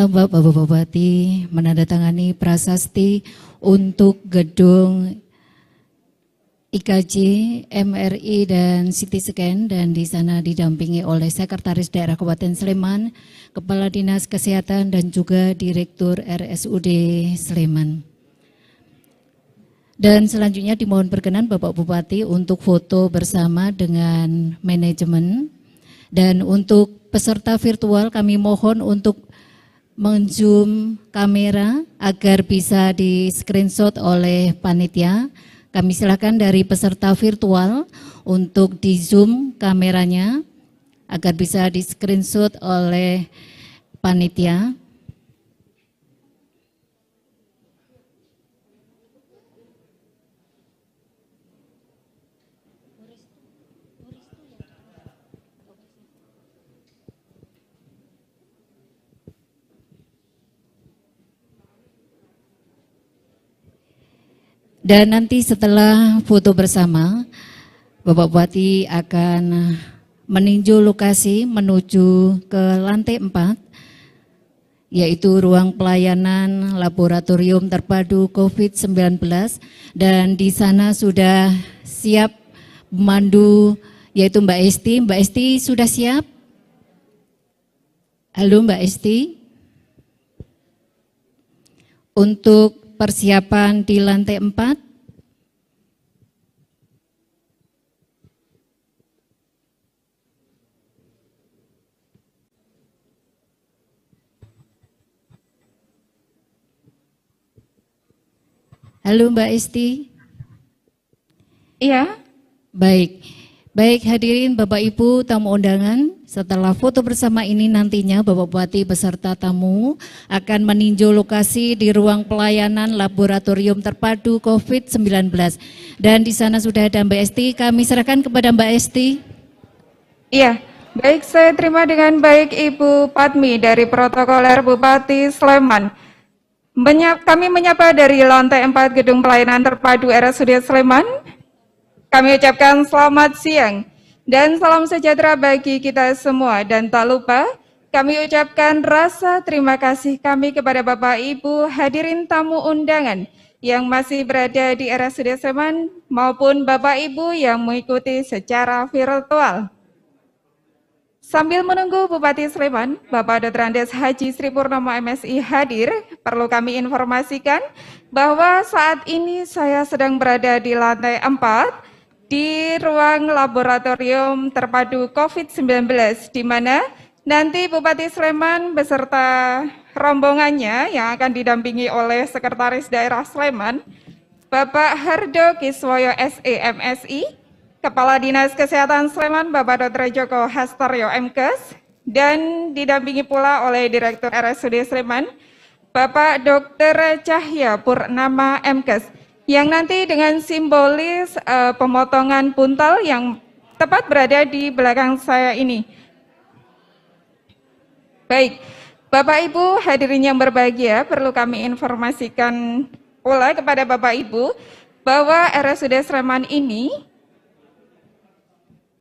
S1: Tambah Bapak Bupati menandatangani prasasti untuk gedung IKJ, MRI, dan CT scan, dan di sana didampingi oleh Sekretaris Daerah Kabupaten Sleman, Kepala Dinas Kesehatan, dan juga Direktur RSUD Sleman. Dan selanjutnya dimohon berkenan Bapak Bupati untuk foto bersama dengan manajemen, dan untuk peserta virtual kami mohon untuk men-zoom kamera agar bisa di screenshot oleh panitia. Kami silakan dari peserta virtual untuk di zoom kameranya agar bisa di screenshot oleh panitia. Dan nanti setelah foto bersama, Bapak Bupati akan meninjau lokasi menuju ke lantai 4, yaitu ruang pelayanan laboratorium terpadu COVID-19, dan di sana sudah siap pemandu, yaitu Mbak Esti. Mbak Esti sudah siap? Halo Mbak Esti. Untuk persiapan di lantai 4. Halo Mbak Esti.
S8: Iya.
S1: Baik hadirin Bapak Ibu tamu undangan, setelah foto bersama ini nantinya Bapak Bupati beserta tamu akan meninjau lokasi di ruang pelayanan laboratorium terpadu COVID-19. Dan di sana sudah ada Mbak Esti, kami serahkan kepada Mbak Esti.
S8: Iya, baik, saya terima dengan baik Ibu Padmi dari Protokoler Bupati Sleman. Kami menyapa dari lantai 4 Gedung Pelayanan Terpadu RSUD Sleman. Kami ucapkan selamat siang dan salam sejahtera bagi kita semua, dan tak lupa kami ucapkan rasa terima kasih kami kepada Bapak Ibu hadirin tamu undangan yang masih berada di RSUD Sleman maupun Bapak Ibu yang mengikuti secara virtual. Sambil menunggu Bupati Sleman, Bapak Dr. Andes Haji Sri Purnomo MSI hadir, perlu kami informasikan bahwa saat ini saya sedang berada di lantai 4 di ruang laboratorium terpadu COVID-19, di mana nanti Bupati Sleman beserta rombongannya yang akan didampingi oleh Sekretaris Daerah Sleman, Bapak Hardo Kiswoyo SE MSI, Kepala Dinas Kesehatan Sleman Bapak Dr. Joko Hastaryo MKes, dan didampingi pula oleh Direktur RSUD Sleman, Bapak Dr. Cahya Purnama MKes, yang nanti dengan simbolis pemotongan puntal yang tepat berada di belakang saya ini. Baik, Bapak Ibu hadirin yang berbahagia, perlu kami informasikan pula kepada Bapak Ibu bahwa RSUD Sleman ini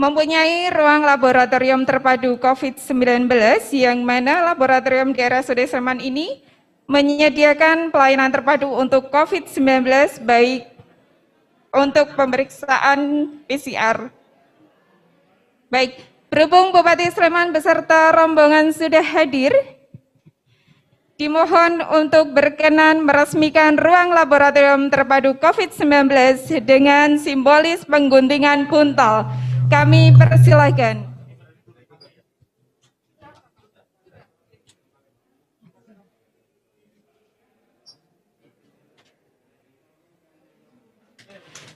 S8: mempunyai ruang laboratorium terpadu COVID-19, yang mana laboratorium di RSUD Sleman ini menyediakan pelayanan terpadu untuk COVID-19, baik untuk pemeriksaan PCR. Baik, berhubung Bupati Sleman beserta rombongan sudah hadir, dimohon untuk berkenan meresmikan ruang laboratorium terpadu COVID-19 dengan simbolis pengguntingan puntal. Kami persilahkan.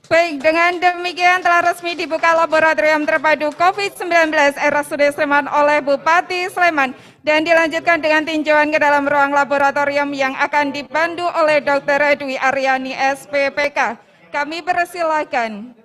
S8: Baik, dengan demikian telah resmi dibuka laboratorium terpadu COVID-19 RSUD Sleman oleh Bupati Sleman, dan dilanjutkan dengan tinjauan ke dalam ruang laboratorium yang akan dipandu oleh Dr. Dwi Aryani SPPK. Kami persilakan.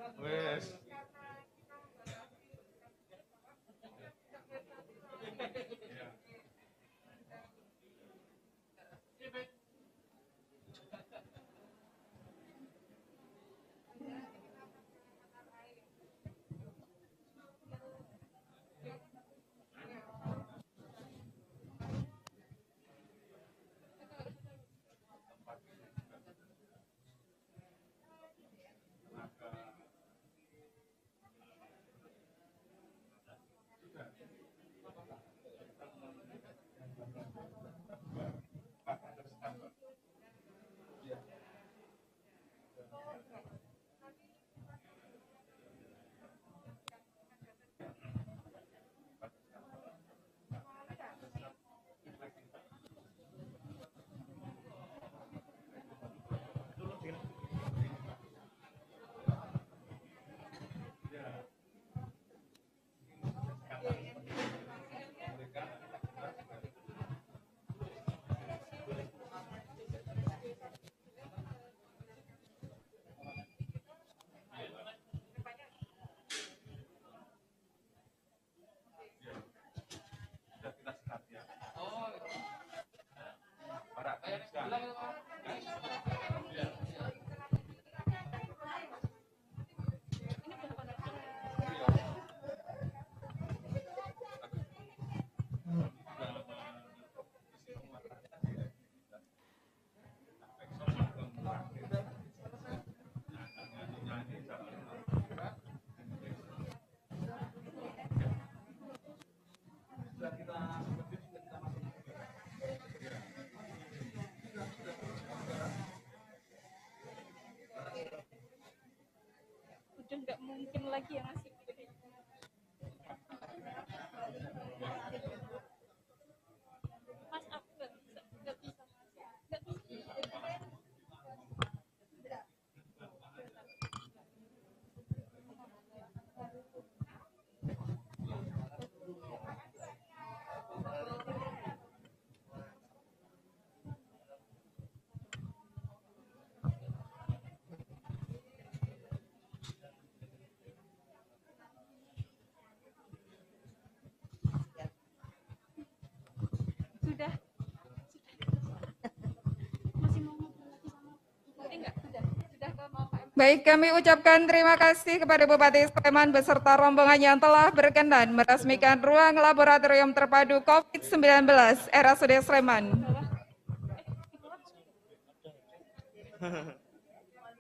S8: Baik, kami ucapkan terima kasih kepada Bupati Sleman beserta rombongan yang telah berkenan meresmikan ruang laboratorium terpadu COVID-19 RSUD Sleman.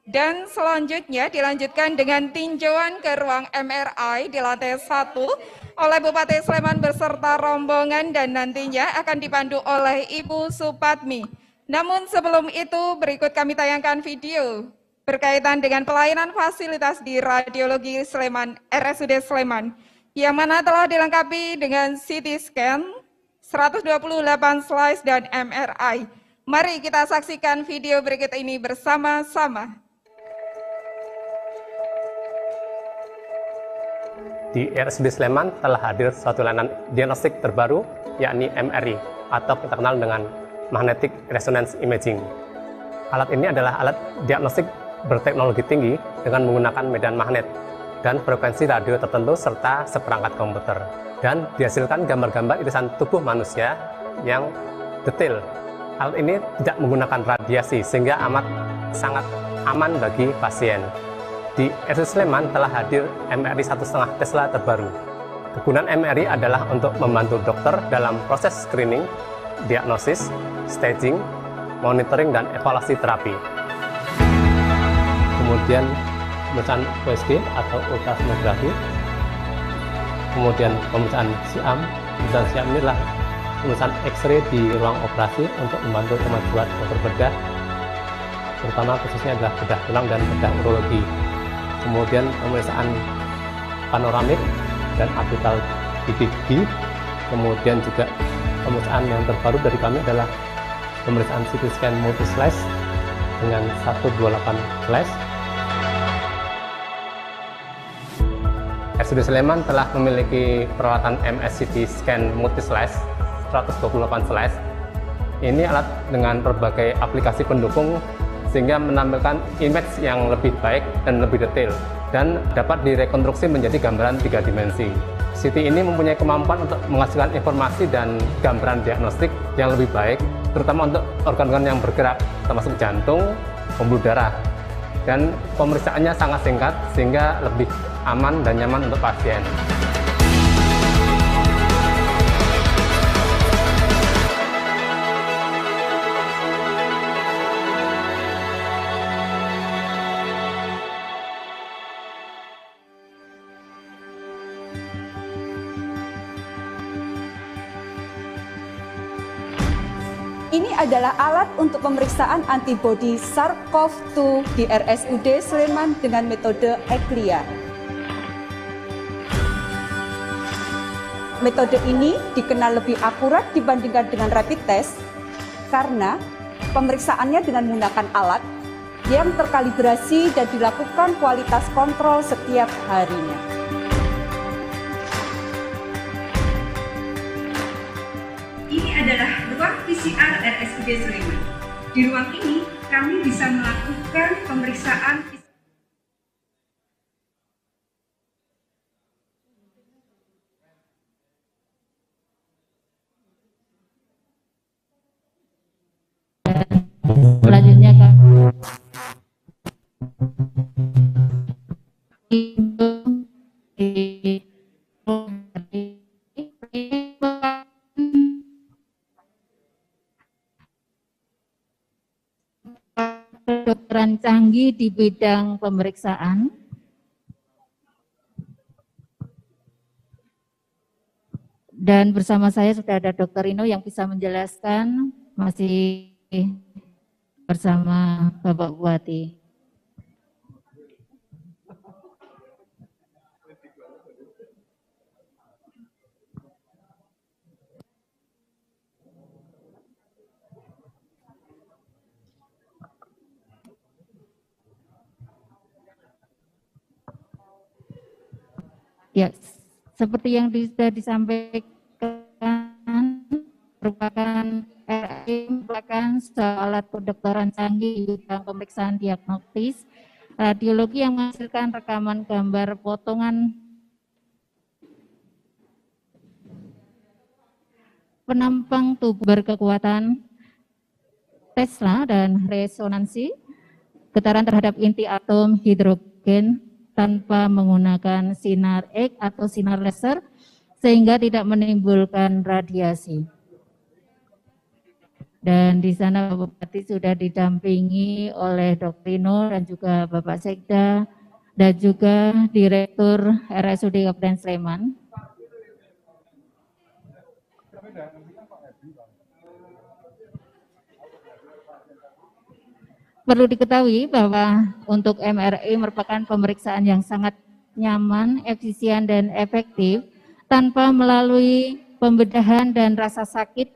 S8: Dan selanjutnya dilanjutkan dengan tinjauan ke ruang MRI di lantai 1 oleh Bupati Sleman beserta rombongan dan nantinya akan dipandu oleh Ibu Supatmi. Namun sebelum itu berikut kami tayangkan video berkaitan dengan pelayanan fasilitas di Radiologi Sleman, RSUD Sleman, yang mana telah dilengkapi dengan CT scan, 128 slice, dan MRI. Mari kita saksikan video berikut ini bersama-sama.
S9: Di RSUD Sleman telah hadir suatu layanan diagnostik terbaru, yakni MRI, atau kita kenal dengan Magnetic Resonance Imaging. Alat ini adalah alat diagnostik berteknologi tinggi dengan menggunakan medan magnet dan frekuensi radio tertentu serta seperangkat komputer, dan dihasilkan gambar-gambar irisan tubuh manusia yang detail. Alat ini tidak menggunakan radiasi sehingga sangat aman bagi pasien. Di RSUD Sleman telah hadir MRI 1,5 Tesla terbaru. Kegunaan MRI adalah untuk membantu dokter dalam proses screening, diagnosis, staging, monitoring, dan evaluasi terapi. Kemudian pemeriksaan USG atau ultrasonografi, kemudian pemeriksaan siam. Pemeriksaan siam inilah pemeriksaan X-ray di ruang operasi untuk membantu kemajuan dokter bedah, terutama khususnya adalah bedah tulang dan bedah urologi. Kemudian pemeriksaan panoramik dan apital di gigi. Kemudian juga pemeriksaan yang terbaru dari kami adalah pemeriksaan CT scan multi-slash dengan 128 flash. RSUD Sleman telah memiliki peralatan MSCT scan multi-slash 128 flash. Ini alat dengan berbagai aplikasi pendukung sehingga menampilkan image yang lebih baik dan lebih detail dan dapat direkonstruksi menjadi gambaran 3 dimensi. CT ini mempunyai kemampuan untuk menghasilkan informasi dan gambaran diagnostik yang lebih baik, terutama untuk organ-organ yang bergerak, termasuk jantung, pembuluh darah. Dan pemeriksaannya sangat singkat sehingga lebih aman dan nyaman untuk pasien.
S5: Ini adalah alat untuk pemeriksaan antibodi SARS-CoV-2 di RSUD Sleman dengan metode ECLIA. Metode ini dikenal lebih akurat dibandingkan dengan rapid test karena pemeriksaannya dengan menggunakan alat yang terkalibrasi dan dilakukan kualitas kontrol setiap harinya. Ini adalah ruang PCR RSUD Sleman. Di ruang ini kami bisa melakukan pemeriksaan
S1: selanjutnya kedokteran canggih di bidang pemeriksaan. Dan bersama saya sudah ada Dr. Rino yang bisa menjelaskan, masih bersama Bapak Bupati.
S10: Ya, seperti yang sudah disampaikan, merupakan RI merupakan alat kedokteran canggih di bidang pemeriksaan diagnostis radiologi yang menghasilkan rekaman gambar potongan penampang tubuh berkekuatan Tesla dan resonansi getaran terhadap inti atom hidrogen tanpa menggunakan sinar X atau sinar laser sehingga tidak menimbulkan radiasi. Dan di sana Bapak Bupati sudah didampingi oleh Dr. Rino dan juga Bapak Sekda dan juga Direktur RSUD Kabupaten Sleman. Perlu diketahui bahwa untuk MRI merupakan pemeriksaan yang sangat nyaman, efisien, dan efektif tanpa melalui pembedahan dan rasa sakit,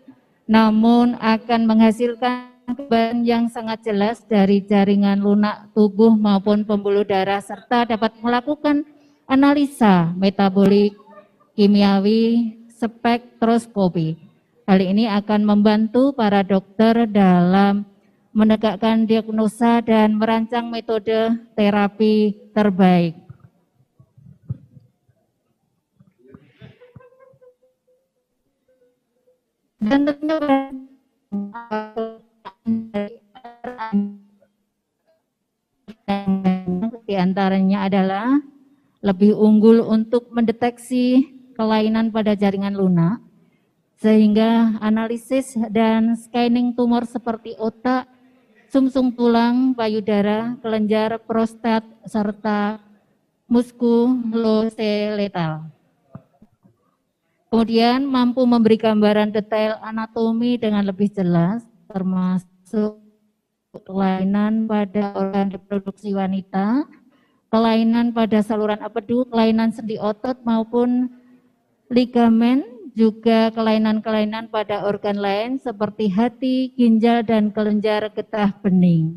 S10: namun akan menghasilkan gambaran yang sangat jelas dari jaringan lunak tubuh maupun pembuluh darah serta dapat melakukan analisa metabolik, kimiawi, spektroskopi. Hal ini akan membantu para dokter dalam menegakkan diagnosa dan merancang metode terapi terbaik. Dan tentunya di antaranya adalah lebih unggul untuk mendeteksi kelainan pada jaringan lunak, sehingga analisis dan scanning tumor seperti otak, sumsum tulang, payudara, kelenjar, prostat, serta muskuloskeletal. Kemudian mampu memberi gambaran detail anatomi dengan lebih jelas, termasuk kelainan pada organ reproduksi wanita, kelainan pada saluran empedu, kelainan sendi otot maupun ligamen, juga kelainan-kelainan pada organ lain seperti hati, ginjal, dan kelenjar getah bening.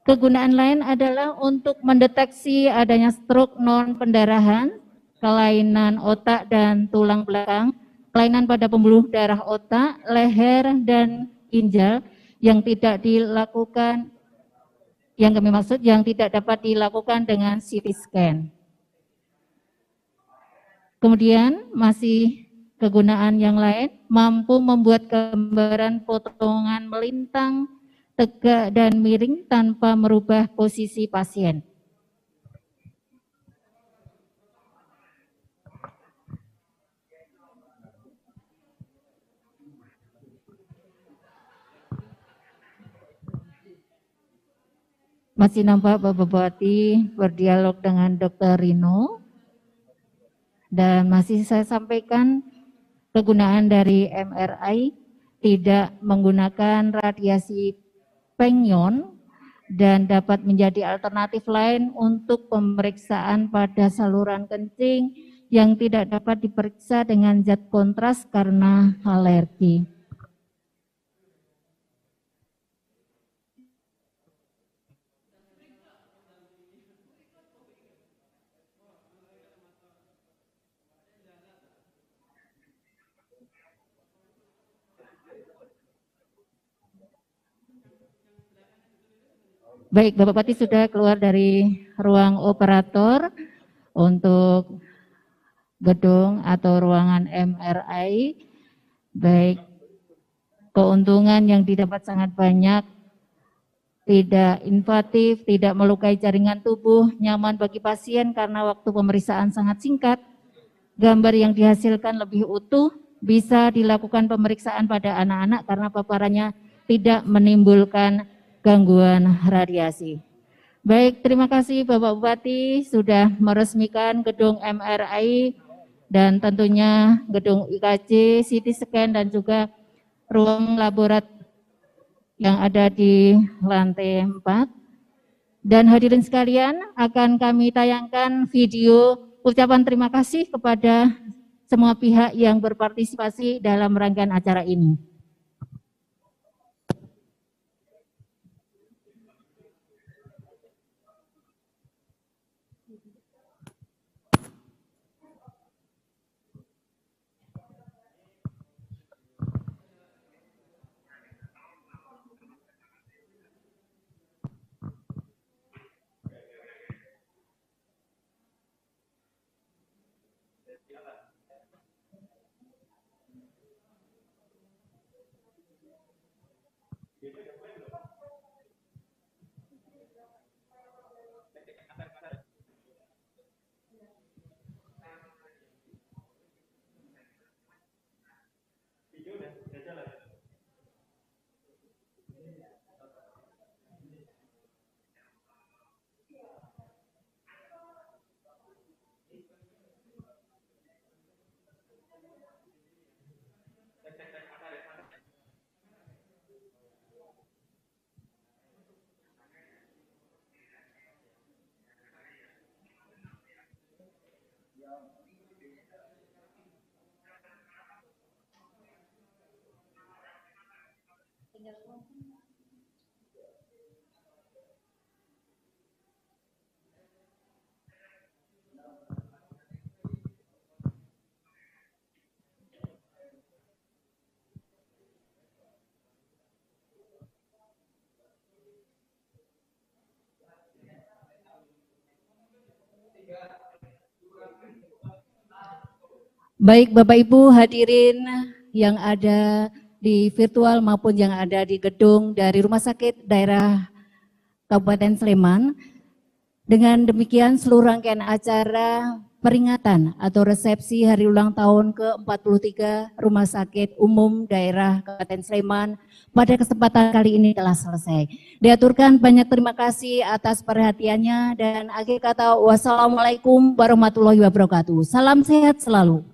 S10: Kegunaan lain adalah untuk mendeteksi adanya stroke non-pendarahan, kelainan otak dan tulang belakang, kelainan pada pembuluh darah otak, leher, dan ginjal yang tidak dilakukan, yang kami maksud yang tidak dapat dilakukan dengan CT scan. Kemudian masih kegunaan yang lain, mampu membuat gambaran potongan melintang, tegak, dan miring tanpa merubah posisi pasien. Masih nampak Bapak Bupati berdialog dengan Dr. Rino. Dan masih saya sampaikan kegunaan dari MRI tidak menggunakan radiasi pengyon dan dapat menjadi alternatif lain untuk pemeriksaan pada saluran kencing yang tidak dapat diperiksa dengan zat kontras karena alergi. Baik, Bapak Bupati sudah keluar dari ruang operator untuk gedung atau ruangan MRI. Baik, keuntungan yang didapat sangat banyak, tidak invasif, tidak melukai jaringan tubuh, nyaman bagi pasien karena waktu pemeriksaan sangat singkat, gambar yang dihasilkan lebih utuh, bisa dilakukan pemeriksaan pada anak-anak karena paparannya tidak menimbulkan gangguan radiasi. Baik, terima kasih Bapak Bupati sudah meresmikan gedung MRI dan tentunya gedung IKJ, CT scan dan juga ruang laborat yang ada di lantai 4. Dan hadirin sekalian, akan kami tayangkan video ucapan terima kasih kepada semua pihak yang berpartisipasi dalam rangkaian acara ini.
S1: Baik Bapak Ibu hadirin yang ada di virtual maupun yang ada di gedung dari Rumah Sakit Daerah Kabupaten Sleman. Dengan demikian seluruh rangkaian acara peringatan atau resepsi hari ulang tahun ke-43 Rumah Sakit Umum Daerah Kabupaten Sleman pada kesempatan kali ini telah selesai. Diaturkan banyak terima kasih atas perhatiannya dan akhir kata wassalamualaikum warahmatullahi wabarakatuh. Salam sehat selalu.